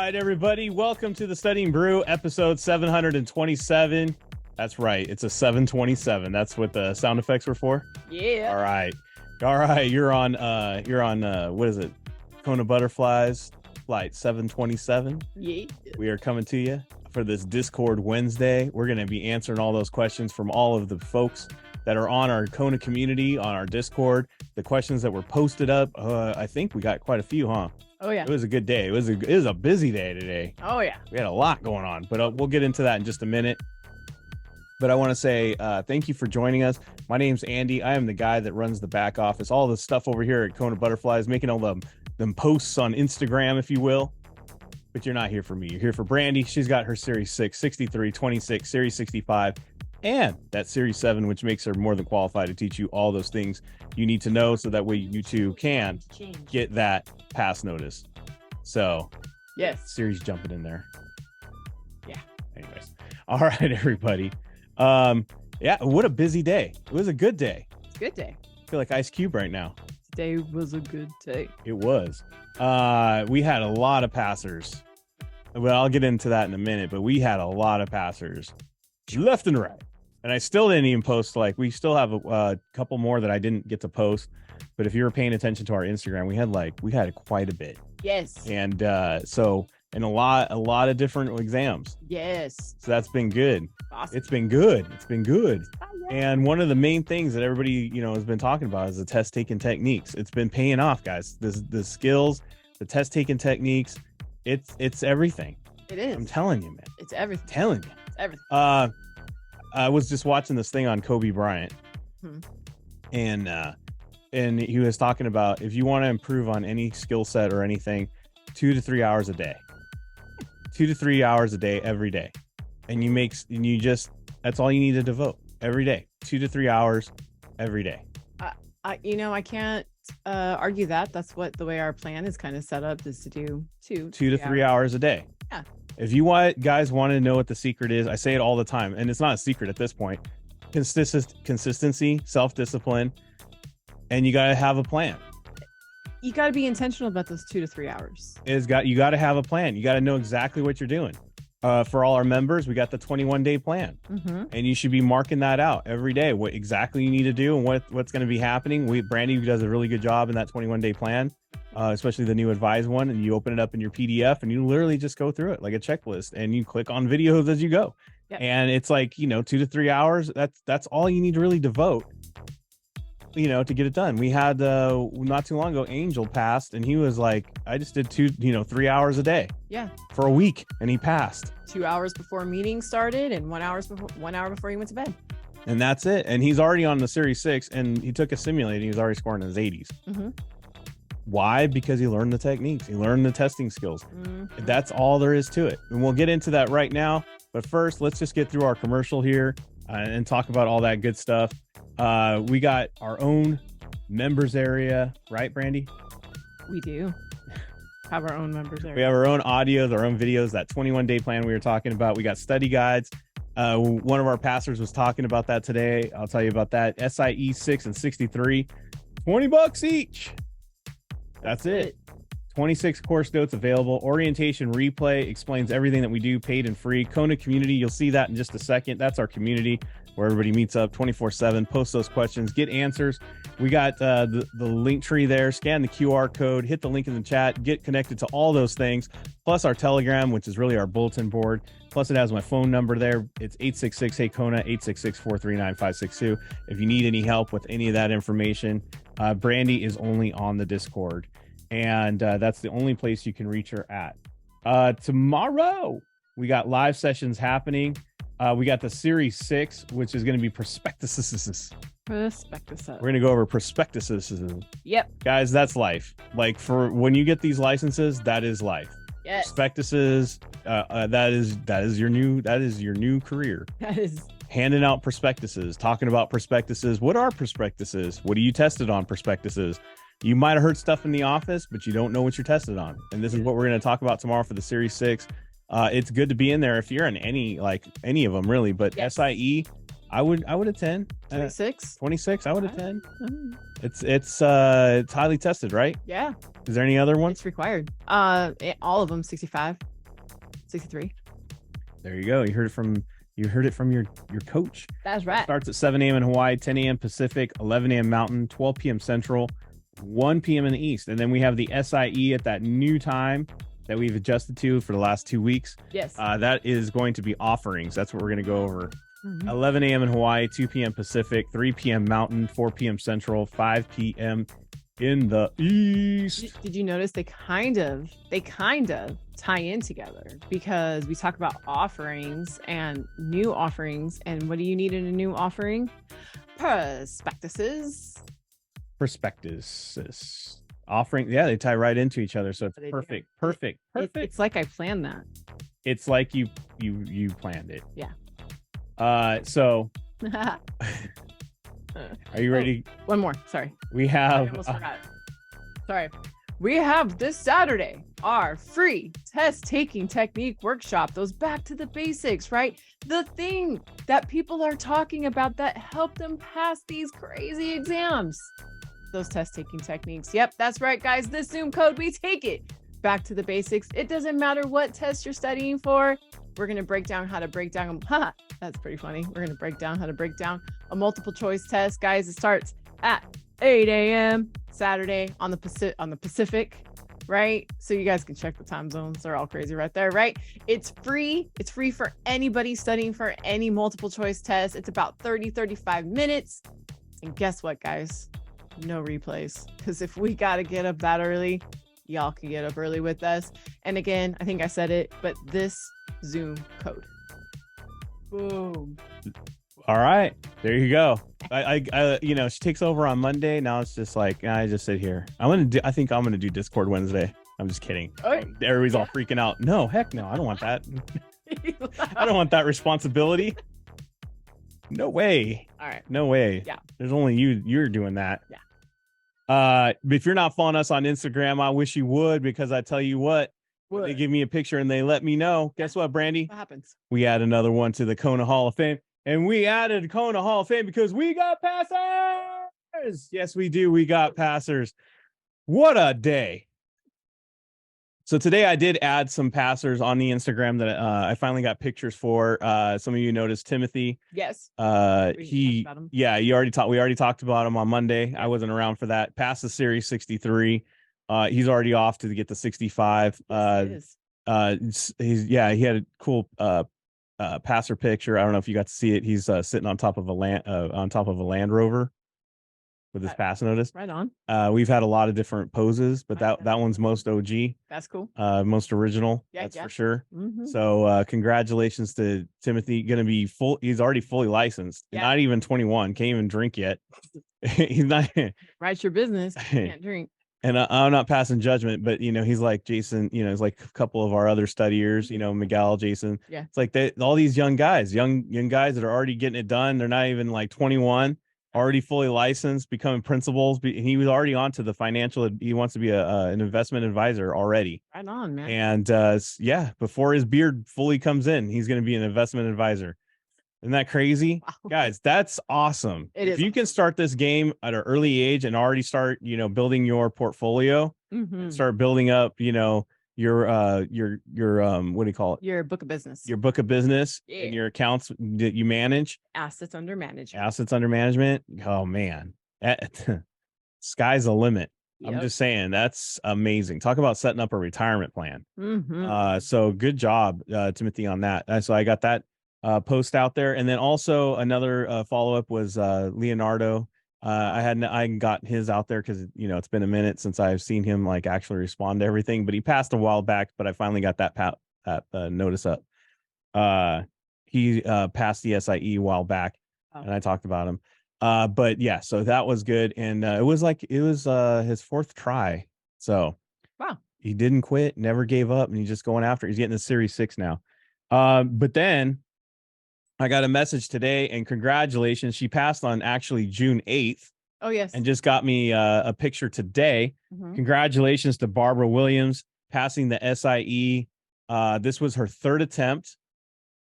right, everybody. Welcome to the Studying Brew, episode 727. That's right. It's a 727. That's what the sound effects were for. Yeah. All right. You're on what is it? KonaButterflyz flight 727. Yeah. We are coming to you for this Discord Wednesday. We're going to be answering all those questions from all of the folks that are on our Kona community, on our Discord. The questions that were posted up, I think we got quite a few, huh? Oh yeah. It was a good day. It was a busy day today. Oh yeah. We had a lot going on, but we'll get into that in just a minute. But I want to say thank you for joining us. My name's Andy. I am the guy that runs the back office, all the stuff over here at KonaButterflyz, making all them posts on Instagram, if you will. But you're not here for me. You're here for Brandy. She's got her Series 6, 63, 26, Series 65, and that Series 7, which makes her more than qualified to teach you all those things you need to know so that way you too can get that pass notice. So, yes, Siri's jumping in there. Yeah. Anyways. All right, everybody. Yeah, what a busy day. It was a good day. It's a good day. I feel like Ice Cube right now. Today was a good day. It was. We had a lot of passers. Well, I'll get into that in a minute, but we had a lot of passers left and right. And I still didn't even post, we still have a couple more that I didn't get to post. But if you were paying attention to our Instagram, we had quite a bit. Yes. And and a lot of different exams. Yes. So that's been good. Awesome. It's been good. Oh, yeah. And one of the main things that everybody, has been talking about is the test taking techniques. It's been paying off, guys. The skills, the test taking techniques, it's everything. It is. I'm telling you, man. It's everything. It's everything. I was just watching this thing on Kobe Bryant, and he was talking about if you want to improve on any skill set or anything, 2 to 3 hours a day, 2 to 3 hours a day, every day. And that's all you need to devote every day, 2 to 3 hours every day. I can't argue that. That's the way our plan is kind of set up, is to do 2 to 3 hours a day. Yeah. If you guys want to know what the secret is, I say it all the time, and it's not a secret at this point. Consistency, self-discipline, and you got to have a plan. You got to be intentional about those 2 to 3 hours. You got to have a plan. You got to know exactly what you're doing. For all our members, we got the 21-day plan, and you should be marking that out every day. What exactly you need to do and what's going to be happening. Brandy does a really good job in that 21-day plan, especially the new advised one. And you open it up in your PDF, and you literally just go through it like a checklist, and you click on videos as you go. Yep. And it's 2 to 3 hours. That's all you need to really devote, to get it done. We had not too long ago, Angel passed, and he was like, I just did 3 hours a day. Yeah. For a week, and he passed. 2 hours before meeting started, and 1 hour before he went to bed. And that's it. And he's already on the Series 6, and he took a simulator. He was already scoring in his 80s. Why? Because he learned the techniques. He learned the testing skills. That's all there is to it. And we'll get into that right now. But first, let's just get through our commercial here and talk about all that good stuff. We got our own members area, right, Brandy? We do have our own members area. We have our own audios, our own videos, that 21-day plan we were talking about. We got study guides. One of our pastors was talking about that today. I'll tell you about that. SIE 6 and 63, $20 each. That's it. 26 course notes available. Orientation replay explains everything that we do, paid and free. Kona community, you'll see that in just a second. That's our community where everybody meets up 24/7. Post those questions, get answers. We got the link tree there. Scan the QR code, hit the link in the chat, get connected to all those things. Plus our Telegram, which is really our bulletin board. Plus it has my phone number there. It's 866-HEY-KONA, 866-439-562. If you need any help with any of that information, Brandy is only on the Discord. And that's the only place you can reach her at. Tomorrow, we got live sessions happening. We got the Series 6, which is going to be prospectuses. We're going to go over prospectuses. Yep. Guys, that's life. For when you get these licenses, that is life. Yes. Prospectuses, that is your new career. That is handing out prospectuses, talking about prospectuses. What are prospectuses? What do you tested on prospectuses? You might have heard stuff in the office, but you don't know what you're tested on. And this is what we're going to talk about tomorrow for the Series 6. It's good to be in there if you're in any of them, really. But yes. SIE, I would attend. 26, I would attend. It's highly tested, right? Yeah. Is there any other ones? It's required. All of them, 65. 63. There you go. You heard it from your coach. That's right. Starts at 7 a.m. in Hawaii, 10 a.m. Pacific, 11 a.m. Mountain, 12 p.m. Central, 1 p.m. in the East. And then we have the SIE at that new time that we've adjusted to for the last 2 weeks. Yes. That is going to be offerings. That's what we're going to go over. Mhm. 11 a.m. in Hawaii, 2 p.m. Pacific, 3 p.m. Mountain, 4 p.m. Central, 5 p.m. in the East. Did you notice they kind of tie in together, because we talk about offerings and new offerings, and what do you need in a new offering? Prospectuses. Offering. Yeah, they tie right into each other. So it's They do. perfect. It's like I planned that. It's like you planned it. Yeah. So are you ready? One more. Sorry. We I have almost forgot. Sorry. We have this Saturday our free test taking technique workshop. Those back to the basics, right? The thing that people are talking about that help them pass these crazy exams. Those test taking techniques. Yep, that's right, guys. This Zoom code, we take it back to the basics. It doesn't matter what test you're studying for. We're going to break down how to break down. That's pretty funny. We're going to break down how to break down a multiple choice test. Guys, it starts at 8 a.m. Saturday on the Pacific, right? So you guys can check the time zones. They're all crazy right there, right? It's free. It's free for anybody studying for any multiple choice test. It's about 35 minutes. And guess what, guys? No replays. Because if we got to get up that early, y'all can get up early with us. And again, I think I said it, but this Zoom code. Boom. all right. There you go. I she takes over on Monday. Now it's just like I just sit here. I think I'm gonna do Discord Wednesday. I'm just kidding. Everybody's all freaking out. No, heck no. I don't want that. I don't want that responsibility. No way. All right. No way. Yeah. There's only you're doing that. Yeah. If you're not following us on Instagram, I wish you would, because I tell you what, when they give me a picture and they let me know. Guess what, Brandy? What happens? We add another one to the Kona Hall of Fame. And we added Kona Hall of Fame because we got passers. Yes, we do. We got passers. What a day. So today I did add some passers on the Instagram that I finally got pictures for. Some of you noticed Timothy. Yes. We already talked about him on Monday. Yeah. I wasn't around for that. Passed the series 63. He's already off to get the 65. Yes, He had a cool passer picture. I don't know if you got to see it. He's sitting on top of a Land Rover with his pass notice. right on. We've had a lot of different poses, but that one's most OG. That's cool. Most original. Yeah, that's yeah. for sure. Mhm. So congratulations to Timothy. Gonna be full. He's already fully licensed. Yeah. Not even 21. Can't even drink yet. He's not. Write your business. Can't drink. And I'm not passing judgment, but he's like Jason. He's like a couple of our other studiers. Miguel, Jason. Yeah. It's like all these young guys that are already getting it done. They're not even like 21. Already fully licensed, becoming principals. He was already on to the financial. He wants to be an investment advisor already. Right on, man. And before his beard fully comes in, he's going to be an investment advisor. Isn't that crazy? Wow. Guys, that's awesome. If you can start this game at an early age and already start, building your portfolio, start building up, your what do you call it? Your book of business. Your book of business Yeah. and your accounts that you manage. Assets under management. Assets under management. Oh man, sky's the limit. Yep. I'm just saying, that's amazing. Talk about setting up a retirement plan. Mhm. So good job, Timothy, on that. So I got that post out there, and then also another follow-up was Leonardo. I got his out there because it's been a minute since I've seen him like actually respond to everything, but he passed a while back, but I finally got that notice up. He passed the SIE a while back, and I talked about him. But yeah, so that was good, and it was his fourth try. So Wow. He didn't quit, never gave up, and he's just going after it. He's getting a Series 6 now. But then I got a message today, and congratulations. She passed on actually June 8th. Oh, yes. And just got me a picture today. Mhm. Congratulations to Barbara Williams passing the SIE. This was her third attempt.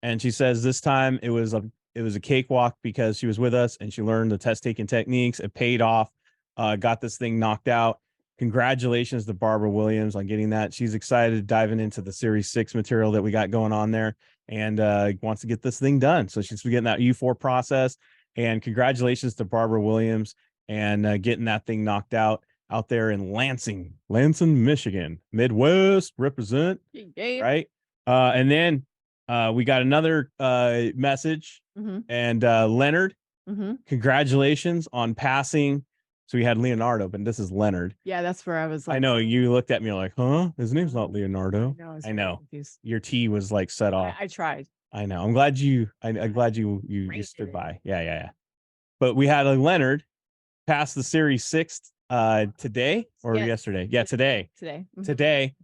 And she says this time it was a cakewalk because she was with us and she learned the test taking techniques. It paid off, got this thing knocked out. Congratulations to Barbara Williams on getting that. She's excited diving into the Series 6 material that we got going on there, and wants to get this thing done. So she's getting that U4 process. And congratulations to Barbara Williams and getting that thing knocked out there in Lansing, Michigan. Midwest represent, right? And then we got another message, and Leonard, congratulations on passing. So we had Leonardo, but this is Leonard. Yeah, that's where I was like, I know you looked at me like, huh? His name's not Leonardo. I know. Your T was like set off. I tried. I know. I'm glad you stood by. Yeah. But we had a Leonard pass the Series 6 today or yesterday. Yeah, today. Today.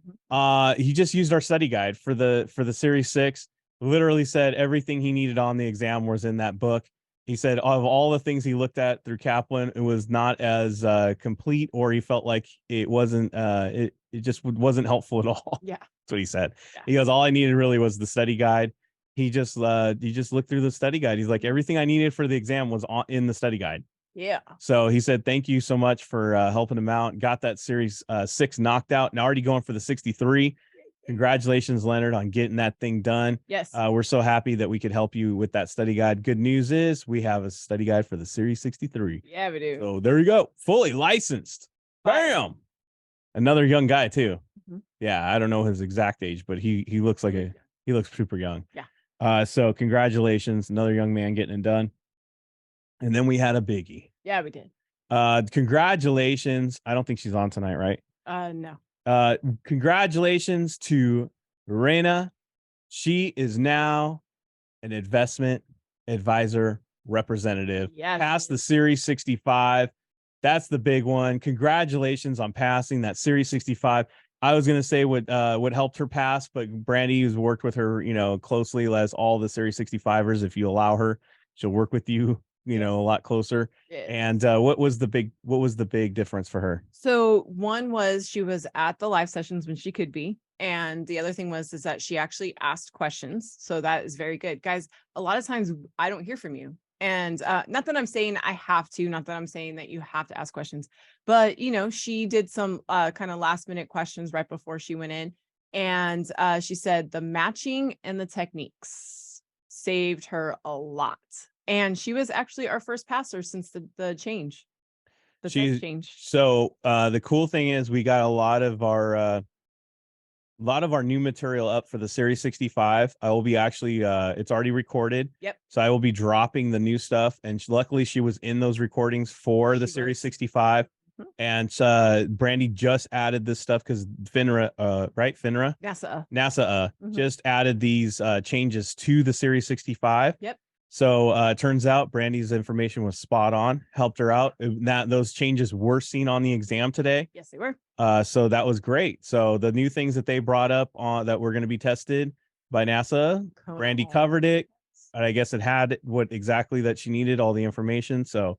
He just used our study guide for the Series 6. Literally said everything he needed on the exam was in that book. He said of all the things he looked at through Kaplan, it was not as complete, or he felt like it wasn't it just wasn't helpful at all. Yeah. That's what he said. Yeah. He goes, all I needed really was the study guide. He just looked through the study guide. He's like, everything I needed for the exam was in the study guide. Yeah. So he said, thank you so much for helping him out. Got that Series 6 knocked out and already going for the 63. Congratulations, Leonard, on getting that thing done. Yes. We're so happy that we could help you with that study guide. Good news is we have a study guide for the Series 63. Yeah, we do. So there you go. Fully licensed. Bam. Another young guy too. Yeah. I don't know his exact age, but he looks like he looks super young. Yeah. So congratulations. Another young man getting it done. And then we had a biggie. Yeah, we did. Congratulations. I don't think she's on tonight, right? No. Congratulations to Reina. She is now an investment advisor representative. Yeah, passed the Series 65. That's the big one. Congratulations on passing that Series 65. I was gonna say what helped her pass, but Brandy, who's worked with her, closely as all the Series 65ers, if you allow her, she'll work with you, a lot closer. Yeah. And what was the big difference for her? So one was she was at the live sessions when she could be. And the other thing is that she actually asked questions. So that is very good. Guys, a lot of times I don't hear from you. And not that I'm saying I have to, not that I'm saying that you have to ask questions, but, she did some kind of last minute questions right before she went in. And she said the matching and the techniques saved her a lot. And she was actually our first passer since the change. The test change. So the cool thing is we got a lot of our new material up for the Series 65. I will be actually it's already recorded. Yep. So I will be dropping the new stuff. And luckily she was in those recordings for the Series 65. And Brandy just added this stuff because FINRA, right? FINRA? NASA just added these changes to the Series 65. Yep. So it turns out Brandy's information was spot on, helped her out. Those changes were seen on the exam today. Yes, they were. So that was great. So the new things that they brought up that were going to be tested by NASA, Brandy covered it. I guess it had what exactly that she needed, all the information. So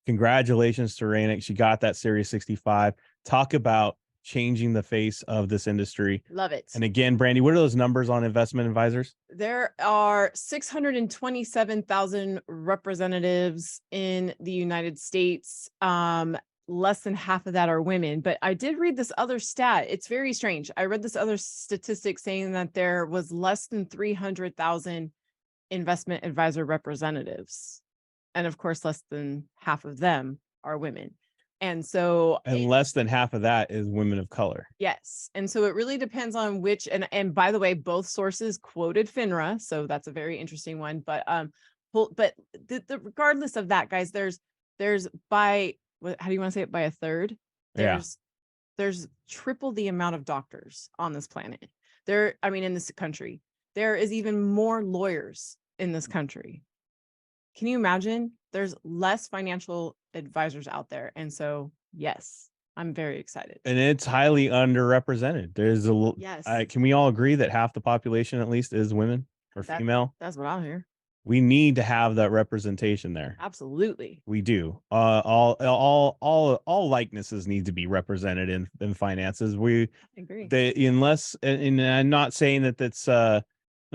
congratulations to Rainick. She got that Series 65. Talk about changing the face of this industry. Love it. And again, Brandy, what are those numbers on investment advisors? There are 627,000 representatives in the United States. Less than half of that are women. But I did read this other stat. It's very strange. I read this other statistic saying that there was less than 300,000 investment advisor representatives. And of course, less than half of them are women. And so less than half of that is women of color. Yes. And so it really depends on which, and by the way, both sources quoted FINRA. So that's a very interesting one. But regardless of that, guys, there's by, how do you want to say it? By a third, there's triple the amount of doctors on this planet. In this country, there is even more lawyers in this country. Can you imagine? There's less financial advisors out there. And so, yes, I'm very excited. And it's highly underrepresented. There's can we all agree that half the population at least is women or female? That's what I'll hear. We need to have that representation there. Absolutely. We do. All likenesses need to be represented in finances. I agree. And I'm not saying that that's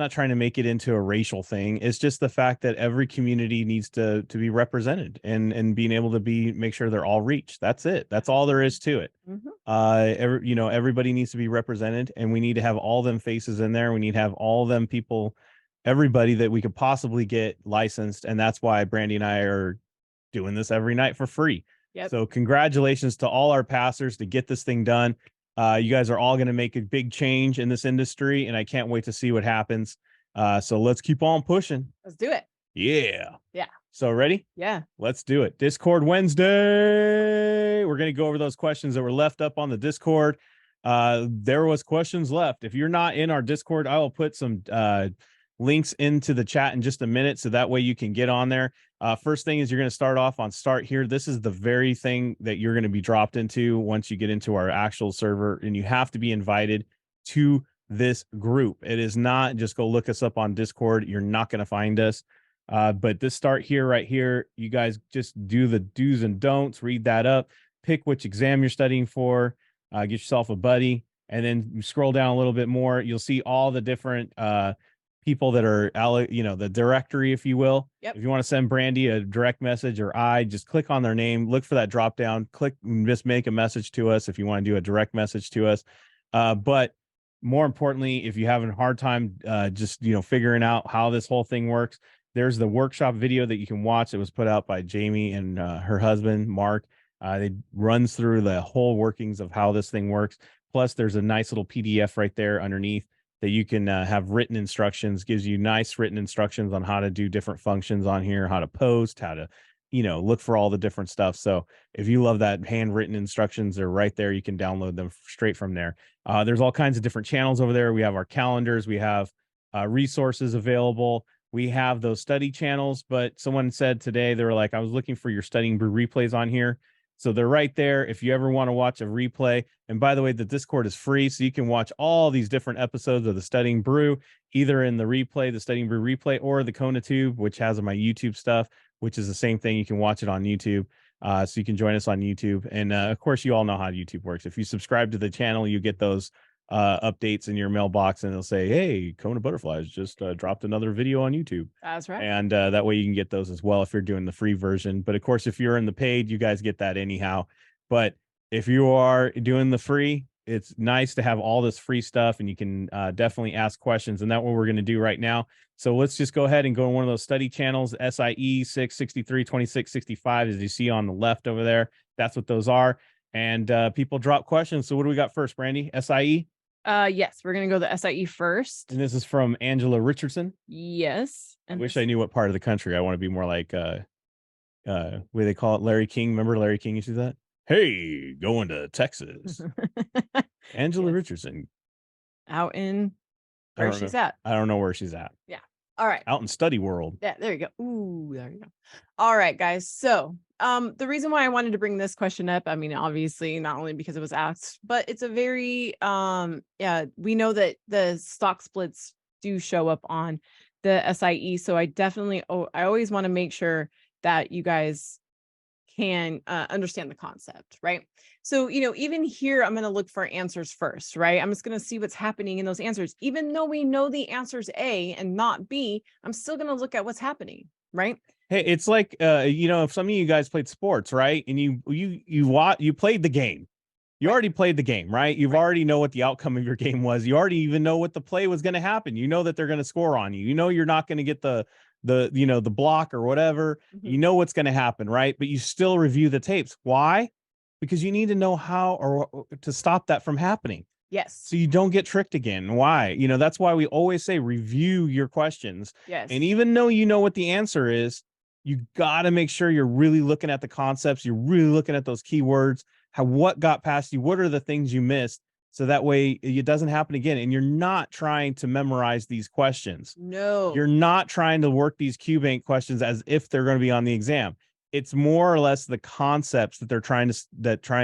not trying to make it into a racial thing. It's just the fact that every community needs to be represented, and being able to make sure they're all reached. That's it. That's all there is to it. Everybody needs to be represented, and we need to have all them faces in there. We need to have all them people, everybody that we could possibly get licensed. And that's why Brandy and I are doing this every night for free. Yep. So congratulations to all our pastors to get this thing done. You guys are all going to make a big change in this industry, and I can't wait to see what happens. So let's keep on pushing. Let's do it. Yeah. Yeah. So ready? Yeah. Let's do it. Discord Wednesday. We're going to go over those questions that were left up on the Discord. There was questions left. If you're not in our Discord, I will put some links into the chat in just a minute, so that way you can get on there. First thing is, you're going to start off on start here. This is the very thing that you're going to be dropped into once you get into our actual server, and you have to be invited to this group. It is not just go look us up on Discord. You're not going to find us. But this start here, right here, you guys just do the do's and don'ts, read that up, pick which exam you're studying for, get yourself a buddy, and then you scroll down a little bit more. You'll see all the different people that are, the directory, if you will. Yep. If you want to send Brandy a direct message, or just click on their name, look for that drop down, click and just make a message to us if you want to do a direct message to us. But more importantly, if you're having a hard time just figuring out how this whole thing works, there's the workshop video that you can watch. It was put out by Jamie and her husband, Mark. It runs through the whole workings of how this thing works. Plus, there's a nice little PDF right there underneath that you can have written instructions, gives you nice written instructions on how to do different functions on here, how to post, how to, look for all the different stuff. So if you love that, handwritten instructions are right there. You can download them straight from there. There's all kinds of different channels over there. We have our calendars. We have resources available. We have those study channels, but someone said today, they were like, I was looking for your Studying Brew replays on here. So they're right there. If you ever want to watch a replay, and by the way, the Discord is free, so you can watch all these different episodes of the Studying Brew, either in the replay, the Studying Brew replay, or the KonaTube, which has my YouTube stuff, which is the same thing. You can watch it on YouTube. So you can join us on YouTube. And of course, you all know how YouTube works. If you subscribe to the channel, you get those updates in your mailbox, and it'll say, hey, KonaButterflyz just dropped another video on YouTube. That's right. And that way you can get those as well if you're doing the free version. But of course, if you're in the paid, you guys get that anyhow. But if you are doing the free, it's nice to have all this free stuff, and you can definitely ask questions. And that's what we're going to do right now. So let's just go ahead and go to one of those study channels, SIE 6, 63, 26, 65, as you see on the left over there. That's what those are. And people drop questions. So what do we got first, Brandy? SIE? Yes, we're gonna go the SIE first. And this is from Angela Richardson. Yes. I wish I knew what part of the country. I want to be more like what do they call it? Larry King. Remember Larry King used to do that? Hey, going to Texas. Angela Richardson. Out in where she's at. I don't know where she's at. Yeah. All right. Out in Study World. Yeah, there you go. Ooh, there you go. All right, guys. So the reason why I wanted to bring this question up, I mean, obviously not only because it was asked, but it's a very we know that the stock splits do show up on the SIE. So I definitely I always want to make sure that you guys can understand the concept, right? So, even here, I'm going to look for answers first, right? I'm just going to see what's happening in those answers. Even though we know the answer's A and not B, I'm still going to look at what's happening, right? Hey, it's like, if some of you guys played sports, right? And you played the game. You already played the game, right? You've already know what the outcome of your game was. You already even know what the play was going to happen. You know that they're going to score on you. You know you're not going to get the block or whatever. You know what's going to happen, right? But you still review the tapes. Why? Because you need to know how or to stop that from happening. Yes. So you don't get tricked again. Why? That's why we always say review your questions. Yes. And even though you know what the answer is, you got to make sure you're really looking at the concepts. You're really looking at those keywords, what got past you, what are the things you missed, so that way it doesn't happen again. And you're not trying to memorize these questions. No. You're not trying to work these QBank questions as if they're going to be on the exam. It's more or less the concepts that they're trying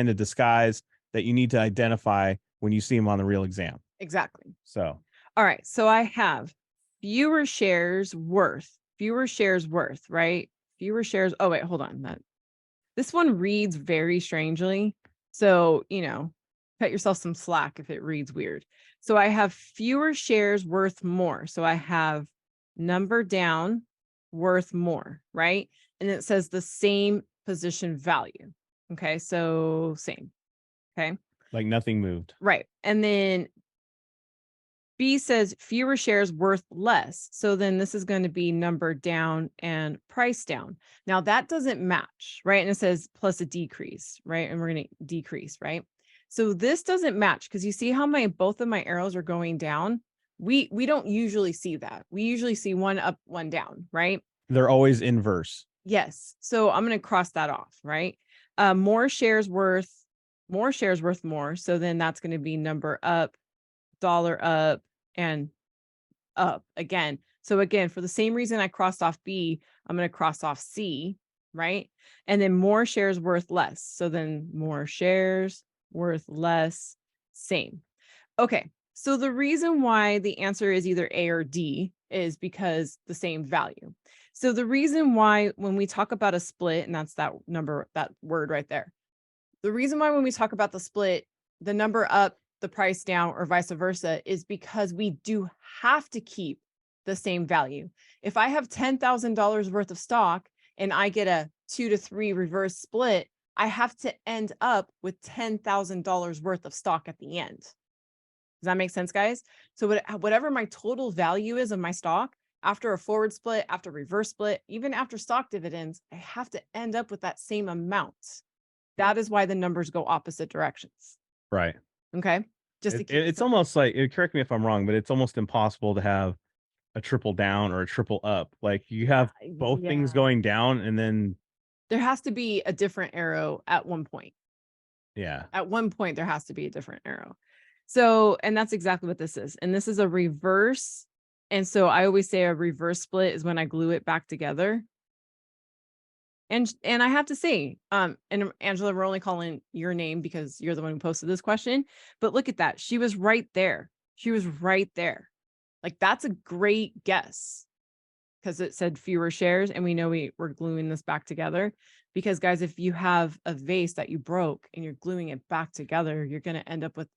to disguise that you need to identify when you see them on the real exam. Exactly. So, all right. So I have fewer shares worth, right? Fewer shares. Oh, wait, hold on. This one reads very strangely. So, cut yourself some slack if it reads weird. So I have fewer shares worth more. So I have number down worth more, right? And it says the same position value. Okay, so same. Okay, Like nothing moved. right. And then B says fewer shares worth less. So then this is going to be number down and price down. Now that doesn't match, right? And it says plus a decrease, right? And we're going to decrease, right? So this doesn't match because you see how both of my arrows are going down. We don't usually see that. We usually see one up, one down, right? They're always inverse. Yes. So I'm going to cross that off, right? More shares worth more. So then that's going to be number up, dollar up, and up again. So again, for the same reason I crossed off B, I'm going to cross off C, right? And then more shares worth less. So then more shares worth less, same. Okay. So the reason why the answer is either A or D is because the same value. So the reason why when we talk about a split, and that's that number, that word right there. The reason why when we talk about the split, the number up, the price down, or vice versa, is because we do have to keep the same value. If I have $10,000 worth of stock and I get a 2 to 3 reverse split, I have to end up with $10,000 worth of stock at the end. Does that make sense, guys? So whatever my total value is of my stock, after a forward split, after reverse split, even after stock dividends, I have to end up with that same amount. That is why the numbers go opposite directions. Right. Okay. It's almost like, correct me if I'm wrong, but it's almost impossible to have a triple down or a triple up. Like you have both things going down, and then there has to be a different arrow at one point. Yeah. At one point, there has to be a different arrow. So, and that's exactly what this is. And this is a reverse. And so I always say a reverse split is when I glue it back together. And I have to say, and Angela, we're only calling your name because you're the one who posted this question, but look at that. She was right there. She was right there. Like that's a great guess because it said fewer shares. And we know we're gluing this back together because guys, if you have a vase that you broke and you're gluing it back together, you're going to end up with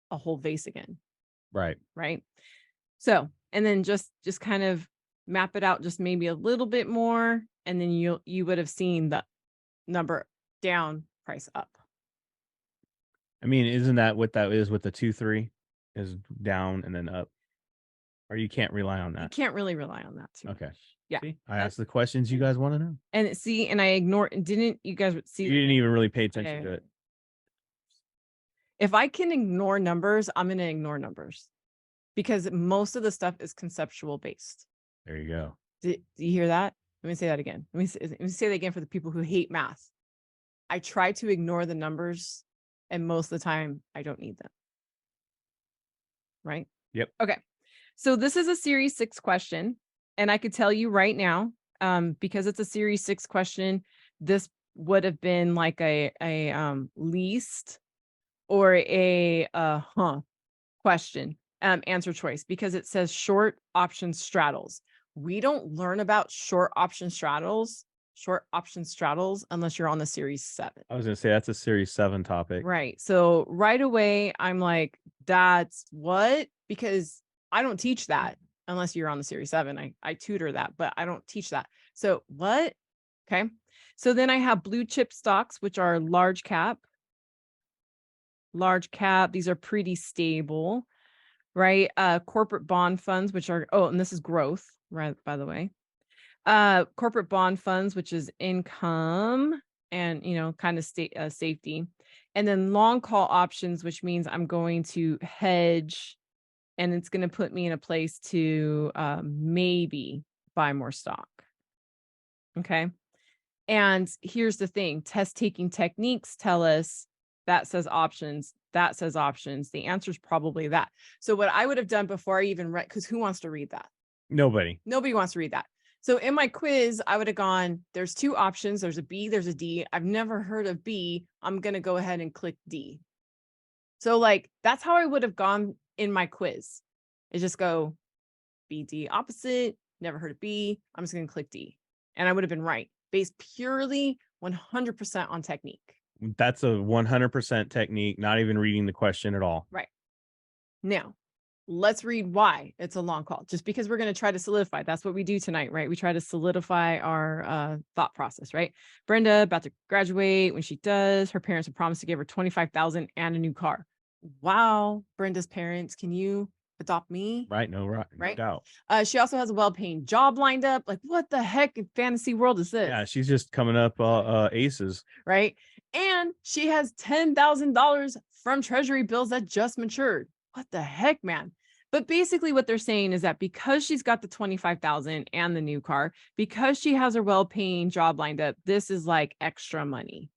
a whole vase again. Right. Right. So, and then just kind of map it out just maybe a little bit more. And then you would have seen the number down, price up. I mean, isn't that what that is with the 2-3 is down and then up? Or you can't rely on that. You can't really rely on that too. Okay. Yeah. See, I asked the questions you guys want to know. And see, and I ignored, didn't you guys see? You didn't even really pay attention to it. If I can ignore numbers, I'm going to ignore numbers because most of the stuff is conceptual based. There you go. Do you hear that? Let me say that again. Let me say that again for the people who hate math. I try to ignore the numbers, and most of the time I don't need them. Right? Yep. Okay. So this is a series 6 question, and I could tell you right now, because it's a series 6 question, this would have been like a least or a question, answer choice, because it says short option straddles. We don't learn about short option straddles unless you're on the series 7. I was going to say that's a series 7 topic. Right. So right away, I'm like, that's what? Because I don't teach that unless you're on the series 7. I tutor that, but I don't teach that. So what? Okay. So then I have blue chip stocks, which are large cap. These are pretty stable, right? Corporate bond funds, which are, and this is growth, right? By the way, corporate bond funds, which is income and, kind of safety. And then long call options, which means I'm going to hedge and it's going to put me in a place to maybe buy more stock. Okay. And here's the thing, test taking techniques tell us that says options, that says options. The answer is probably that. So what I would have done before I even read, because who wants to read that? Nobody wants to read that. So in my quiz, I would have gone, there's 2 options. There's a B, there's a D. I've never heard of B. I'm going to go ahead and click D. So like, that's how I would have gone in my quiz. Is just go B, D, opposite, never heard of B. I'm just going to click D. And I would have been right, based purely 100% on technique. That's a 100% technique, not even reading the question at all. Right. Now, let's read why it's a long call. Just because we're going to try to solidify. That's what we do tonight, right? We try to solidify our thought process, right? Brenda about to graduate. When she does, her parents have promised to give her $25,000 and a new car. Wow, Brenda's parents, can you adopt me? Right? No, right? No Right. doubt. She also has a well-paying job lined up. Like, what the heck in fantasy world is this? Yeah, she's just coming up aces. Right. And she has $10,000 from treasury bills that just matured. What the heck, man? But basically what they're saying is that because she's got the 25,000 and the new car, because she has a well-paying job lined up, this is like extra money,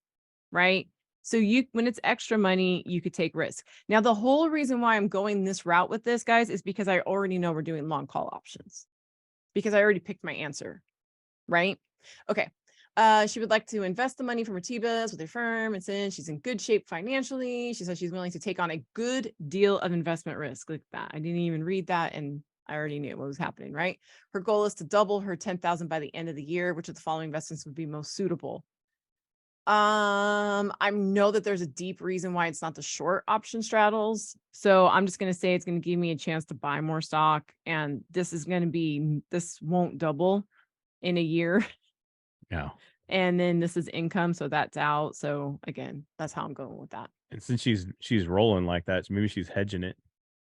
right? So when it's extra money, you could take risk. Now, the whole reason why I'm going this route with this, guys, is because I already know we're doing long call options because I already picked my answer, right? Okay. She would like to invest the money from her T-bills with her firm, and since she's in good shape financially, she says she's willing to take on a good deal of investment risk. Look at that. I didn't even read that, and I already knew what was happening, right? Her goal is to double her 10,000 by the end of the year, which of the following investments would be most suitable. I know that there's a deep reason why it's not the short option straddles. So I'm just going to say it's going to give me a chance to buy more stock. And this won't double in a year. Yeah. And then this is income. So that's out. So again, that's how I'm going with that. And since she's rolling like that, so maybe she's hedging it.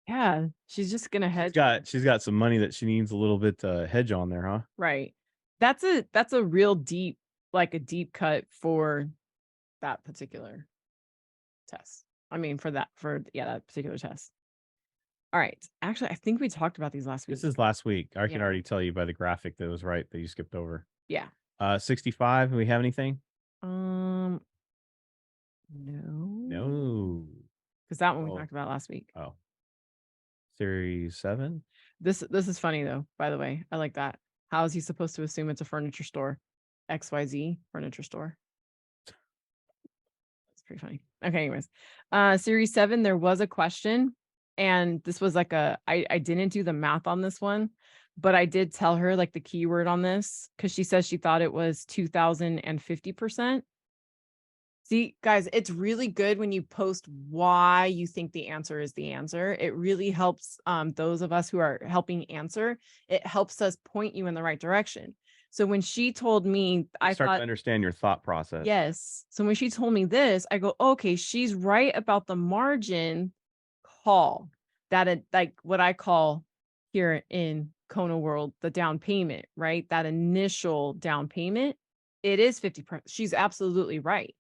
Yeah. She's just going to hedge. She's got some money that she needs a little bit to hedge on there, huh? Right. That's a real deep, like a deep cut for that particular test. I mean, for that particular test. All right. Actually, I think we talked about these last week. This is last week. I can already tell you by the graphic that was right that you skipped over. Yeah. 65. Do we have anything? No. No. Because that one we talked about last week. Oh. Series 7. This is funny though, by the way. I like that. How is he supposed to assume it's a furniture store? XYZ furniture store. That's pretty funny. Okay, anyways. Series 7, there was a question. And this was like I didn't do the math on this one, but I did tell her like the keyword on this because she says she thought it was 2,050%. See, guys, it's really good when you post why you think the answer is the answer. It really helps those of us who are helping answer. It helps us point you in the right direction. So when she told me, I start thought, to understand your thought process. Yes. So when she told me this, I go, okay, she's right about the margin call that it, like what I call here in Kona world, the down payment, right? That initial down payment, it is 50%. She's absolutely right.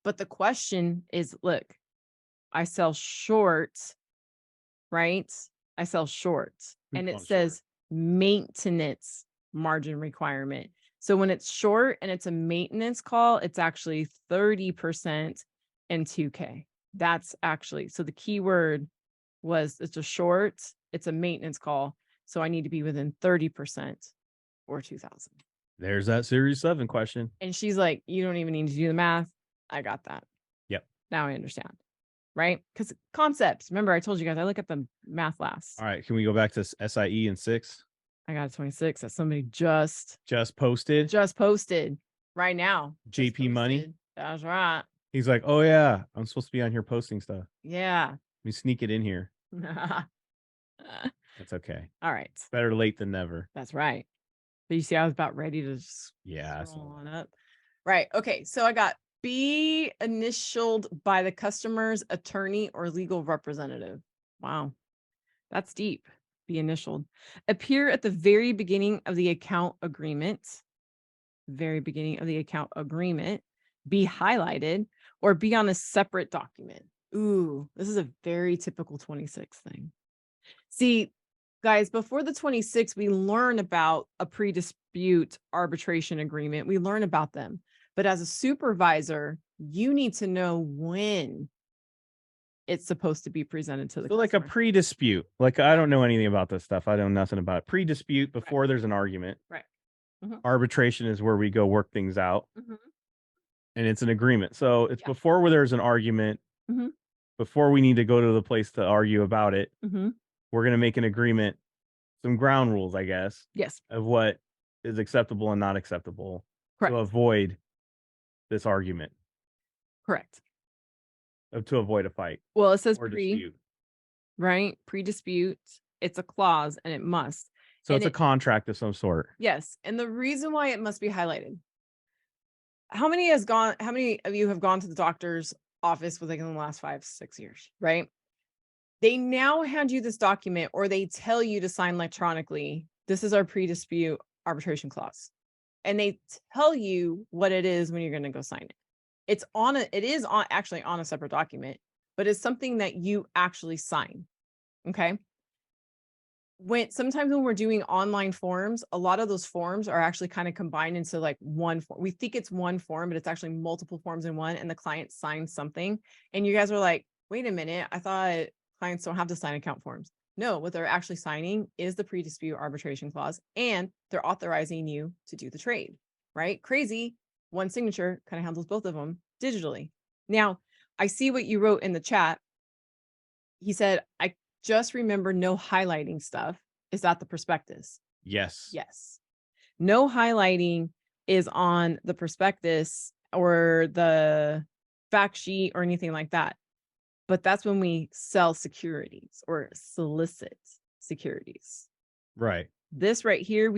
But the question is, look, I sell short, right? I sell short and it says maintenance margin requirement. So when it's short and it's a maintenance call, it's actually 30% and 2K. That's actually, so the keyword was it's a short, it's a maintenance call. So I need to be within 30% or 2,000. There's that series 7 question. And she's like, you don't even need to do the math. I got that. Yep. Now I understand. Right? Because concepts. Remember, I told you guys I look at the math last. All right. Can we go back to SIE and 6? I got a 26 that somebody just posted. Just posted right now. JP Money. That's right. He's like, oh yeah, I'm supposed to be on here posting stuff. Yeah. Let me sneak it in here. That's okay. All right. Better late than never. That's right. But you see, I was about ready to just scroll on up. Right. Okay. So I got be initialed by the customer's attorney or legal representative. Wow. That's deep. Be initialed. Appear at the very beginning of the account agreement. Very beginning of the account agreement. Be highlighted or be on a separate document. Ooh, this is a very typical 26 thing. See, guys, before the 26, we learn about a pre-dispute arbitration agreement. We learn about them. But as a supervisor, you need to know when it's supposed to be presented to the customer. Like a pre-dispute. Like, I don't know anything about this stuff. I know nothing about it. Pre-dispute before there's an argument. Right. Arbitration is where we go work things out. And it's an agreement. So it's before where there's an argument, before we need to go to the place to argue about it. We're going to make an agreement, some ground rules, I guess. Yes. Of what is acceptable and not acceptable to avoid this argument. Correct. To avoid a fight Well, it says or pre, dispute. right? Pre-dispute. It's a clause and it must. So And it's a contract of some sort. yes. And the reason why it must be highlighted. How many of you have gone to the doctor's office within the last 5-6 years, right? They now hand you this document or they tell you to sign electronically. This is our pre-dispute arbitration clause. And they tell you what it is when you're going to go sign it. It is actually on a separate document, but it's something that you actually sign. Okay. Sometimes when we're doing online forms, a lot of those forms are actually kind of combined into like one form. We think it's one form, but it's actually multiple forms in one, and the client signs something. And you guys are like, wait a minute, I thought clients don't have to sign account forms. No, what they're actually signing is the pre-dispute arbitration clause, and they're authorizing you to do the trade, right? Crazy. One signature kind of handles both of them digitally. Now, I see what you wrote in the chat. He said, I just remember no highlighting stuff. Is that the prospectus? Yes. Yes. No highlighting is on the prospectus or the fact sheet or anything like that. But that's when we sell securities or solicit securities. Right. This right here,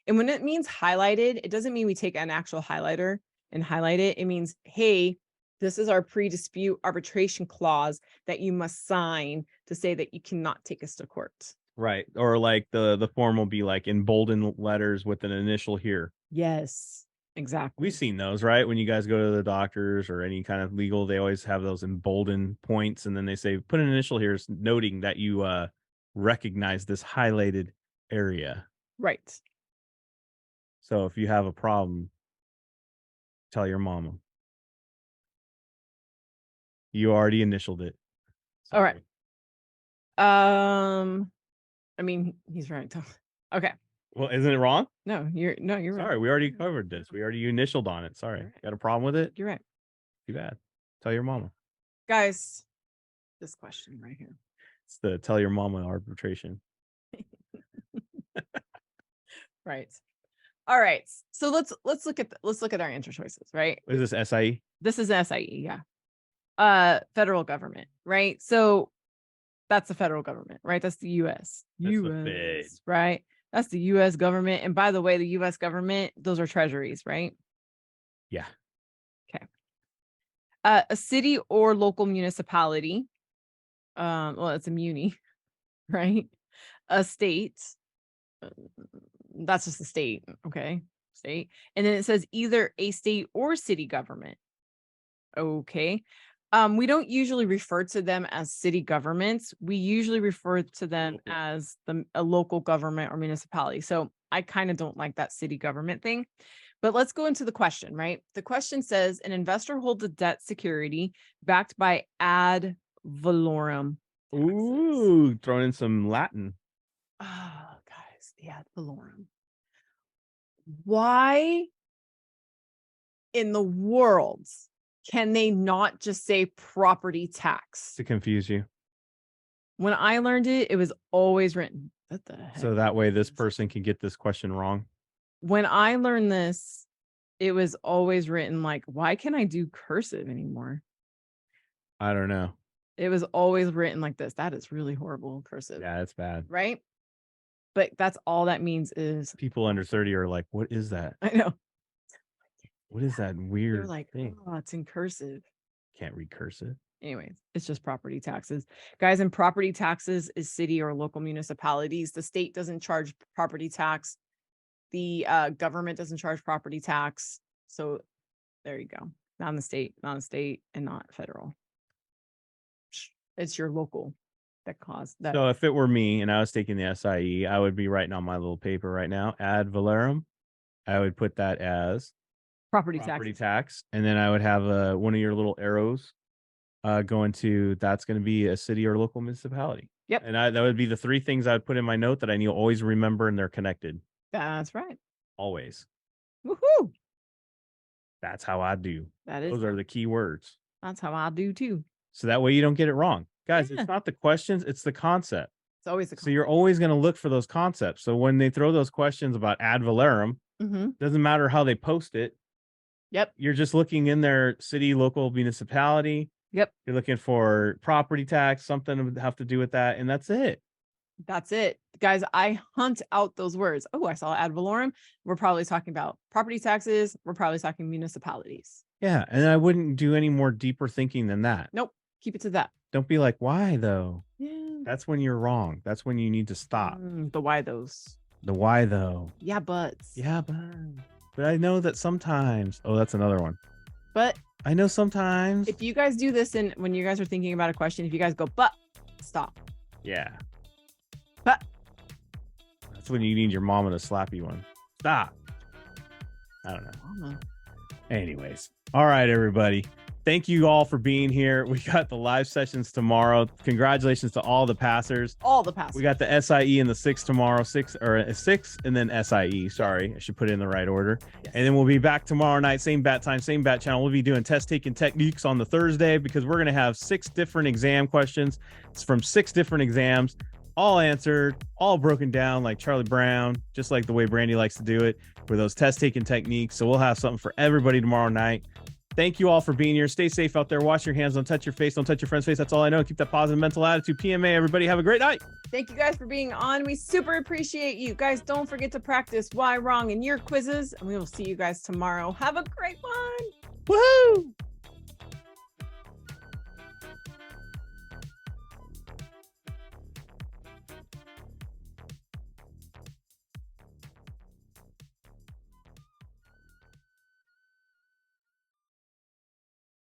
and when it means highlighted, it doesn't mean we take an actual highlighter and highlight it. It means, hey, this is our pre-dispute arbitration clause that you must sign to say that you cannot take us to court. Right. Or like the form will be like in bolded letters with an initial here. Yes, exactly. We've seen those, right? When you guys go to the doctors or any kind of legal, they always have those emboldened points. And then they say, put an initial here, noting that you recognize this highlighted area. Right. So if you have a problem, tell your mama. You already initialed it. Sorry. All right. I mean, he's right. Okay. Well, isn't it wrong? No, you're Sorry, right. we already covered this. We already initialed on it. Sorry. Right. Got a problem with it? You're right. Too bad. Tell your mama. Guys, this question right here. It's the tell your mama arbitration. Right. All right. So let's look at our answer choices, right? Is this SIE? This is SIE, yeah. Federal government, right? So that's the federal government, right? That's the US. US, right? That's the US government. And by the way, the US government, those are treasuries, right? Yeah. Okay. A city or local municipality. Well, it's a muni, right? A state. That's just the state. Okay. State. And then it says either a state or city government. Okay. We don't usually refer to them as city governments. We usually refer to them as a local government or municipality. So I kind of don't like that city government thing. But let's go into the question, right? The question says an investor holds a debt security backed by ad valorem taxes. Ooh, throwing in some Latin. Oh, guys, the ad valorem. Why in the world can they not just say property tax? To confuse you. When I learned it, it was always written. What the heck? So that way this person can get this question wrong. When I learned this, it was always written like, why can't I do cursive anymore? I don't know. It was always written like this. That is really horrible cursive. Yeah, it's bad. Right? But that's all that means is people under 30 are like, what is that? I know. What is that weird They're like, thing? oh, it's in cursive. Can't read cursive. Anyways, it's just property taxes. Guys, and property taxes is city or local municipalities. The state doesn't charge property tax. The government doesn't charge property tax. So there you go. Not in the state, and not federal. It's your local that caused that. So if it were me and I was taking the SIE, I would be writing on my little paper right now, ad valorem. I would put that as property tax. And then I would have one of your little arrows going to, that's going to be a city or local municipality. Yep. And that would be the three things I'd put in my note that I need to always remember, and they're connected. That's right. Always. Woohoo. That's how I do. Those are the key words. That's how I do too. So that way you don't get it wrong. Guys, It's not the questions, it's the concept. It's always the concept. So you're always going to look for those concepts. So when they throw those questions about ad valorem, doesn't matter how they post it. Yep. You're just looking in their city, local municipality. Yep. You're looking for property tax, something to have to do with that. And that's it. That's it. Guys, I hunt out those words. Oh, I saw ad valorem. We're probably talking about property taxes. We're probably talking municipalities. Yeah. And I wouldn't do any more deeper thinking than that. Nope. Keep it to that. Don't be like, why though? Yeah. That's when you're wrong. That's when you need to stop. The why those. The why though. Yeah, buts. Yeah, but I know that sometimes. Oh, that's another one. But I know sometimes. if you guys do this, and when you guys are thinking about a question, if you guys go, but stop. Yeah. But that's when you need your mama to slap you one. Stop. I don't know. Mama. Anyways. All right, everybody. Thank you all for being here. We got the live sessions tomorrow. Congratulations to all the passers. All the passers. We got the SIE and the 6 tomorrow. 6 and then SIE. Sorry, I should put it in the right order. Yes. And then we'll be back tomorrow night, same bat time, same bat channel. We'll be doing test taking techniques on the Thursday because we're going to have 6 different exam questions. It's from 6 different exams, all answered, all broken down like Charlie Brown, just like the way Brandy likes to do it for those test taking techniques. So we'll have something for everybody tomorrow night. Thank you all for being here. Stay safe out there. Wash your hands. Don't touch your face. Don't touch your friend's face. That's all I know. Keep that positive mental attitude. PMA, everybody. Have a great night. Thank you guys for being on. We super appreciate you. Guys, don't forget to practice why wrong in your quizzes. And we will see you guys tomorrow. Have a great one. Woohoo!